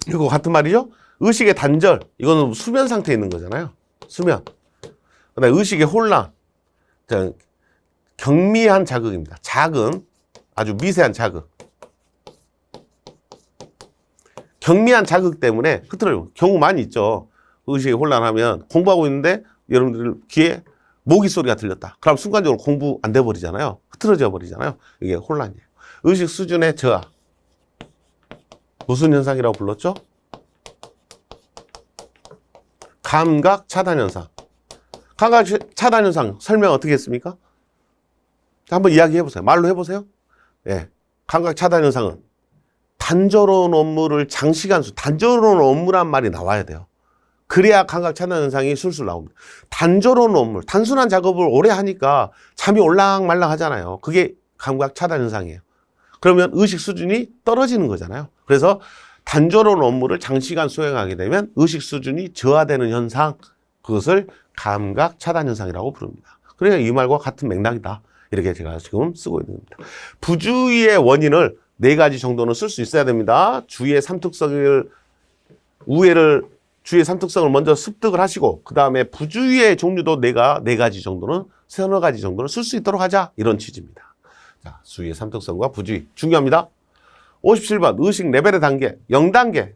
이거 같은 말이죠. 의식의 단절, 이거는 수면 상태에 있는 거잖아요. 수면. 그다음에 의식의 혼란, 경미한 자극입니다. 작은, 아주 미세한 자극. 경미한 자극 때문에 흐트러지는 경우 많이 있죠. 의식이 혼란하면 공부하고 있는데 여러분들 귀에 모기 소리가 들렸다. 그럼 순간적으로 공부 안 돼 버리잖아요. 흐트러져 버리잖아요. 이게 혼란이에요. 의식 수준의 저하. 무슨 현상이라고 불렀죠? 감각 차단 현상. 감각 차단 현상 설명 어떻게 했습니까? 한번 이야기해 보세요. 말로 해보세요. 예. 감각 차단 현상은 단조로운 업무를 단조로운 업무란 말이 나와야 돼요. 그래야 감각 차단 현상이 술술 나옵니다. 단조로운 업무, 단순한 작업을 오래 하니까 잠이 올랑말랑 하잖아요. 그게 감각 차단 현상이에요. 그러면 의식 수준이 떨어지는 거잖아요. 그래서 단조로운 업무를 장시간 수행하게 되면 의식 수준이 저하되는 현상, 그것을 감각 차단 현상이라고 부릅니다. 그러니까 이 말과 같은 맥락이다. 이렇게 제가 지금 쓰고 있는 겁니다. 부주의의 원인을 4가지 정도는 쓸 수 있어야 됩니다. 주의의 3특성을, 주의의 3특성을 먼저 습득을 하시고, 그 다음에 부주의의 종류도 4가지 정도는, 3-4가지 정도는 쓸 수 있도록 하자. 이런 취지입니다. 자, 주의의 3특성과 부주의. 중요합니다. 57번, 의식 레벨의 단계. 0단계,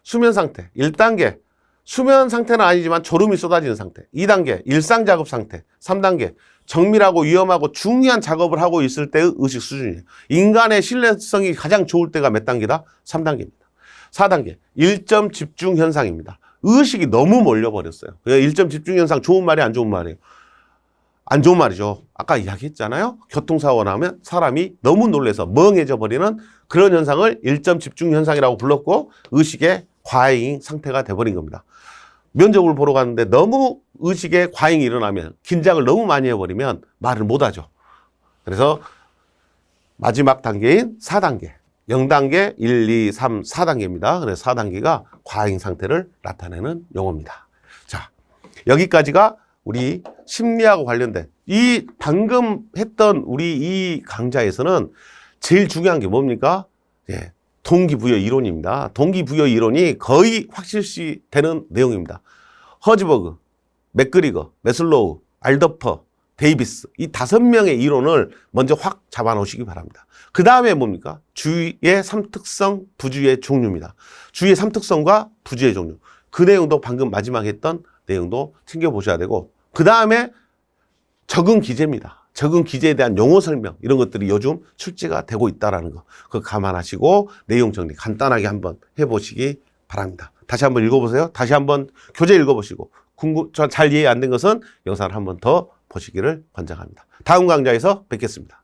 수면 상태. 1단계, 수면 상태는 아니지만 졸음이 쏟아지는 상태. 2단계, 일상 작업 상태. 3단계, 정밀하고 위험하고 중요한 작업을 하고 있을 때의 의식 수준이에요. 인간의 신뢰성이 가장 좋을 때가 몇 단계다? 3단계입니다. 4단계, 1점 집중 현상입니다. 의식이 너무 몰려버렸어요. 일점 집중 현상 좋은 말이 안 좋은 말이에요. 안 좋은 말이죠. 아까 이야기했잖아요. 교통사고가 나면 사람이 너무 놀래서 멍해져 버리는 그런 현상을 일점 집중 현상이라고 불렀고 의식의 과잉 상태가 돼버린 겁니다. 면접을 보러 갔는데 너무 의식의 과잉이 일어나면 긴장을 너무 많이 해버리면 말을 못하죠. 그래서 마지막 단계인 4단계 0단계, 1, 2, 3, 4단계입니다. 그래서 4단계가 과잉 상태를 나타내는 용어입니다. 자, 여기까지가 우리 심리하고 관련된 이 방금 했던 우리 이 강좌에서는 제일 중요한 게 뭡니까? 예, 동기부여 이론입니다. 동기부여 이론이 거의 확실시 되는 내용입니다. 허즈버그, 맥그리거, 메슬로우, 알더퍼, 데이비스 이 5명의 이론을 먼저 확 잡아 놓으시기 바랍니다. 그 다음에 뭡니까? 주의의 3특성, 부주의의 종류입니다. 주의의 3특성과 부주의의 종류. 그 내용도 방금 마지막에 했던 내용도 챙겨보셔야 되고 그 다음에 적응 기제입니다. 적응 기제에 대한 용어 설명 이런 것들이 요즘 출제가 되고 있다는 거 그거 감안하시고 내용 정리 간단하게 한번 해보시기 바랍니다. 다시 한번 읽어보세요. 다시 한번 교재 읽어보시고 잘 이해 안 된 것은 영상을 한번 더 보시기를 권장합니다. 다음 강좌에서 뵙겠습니다.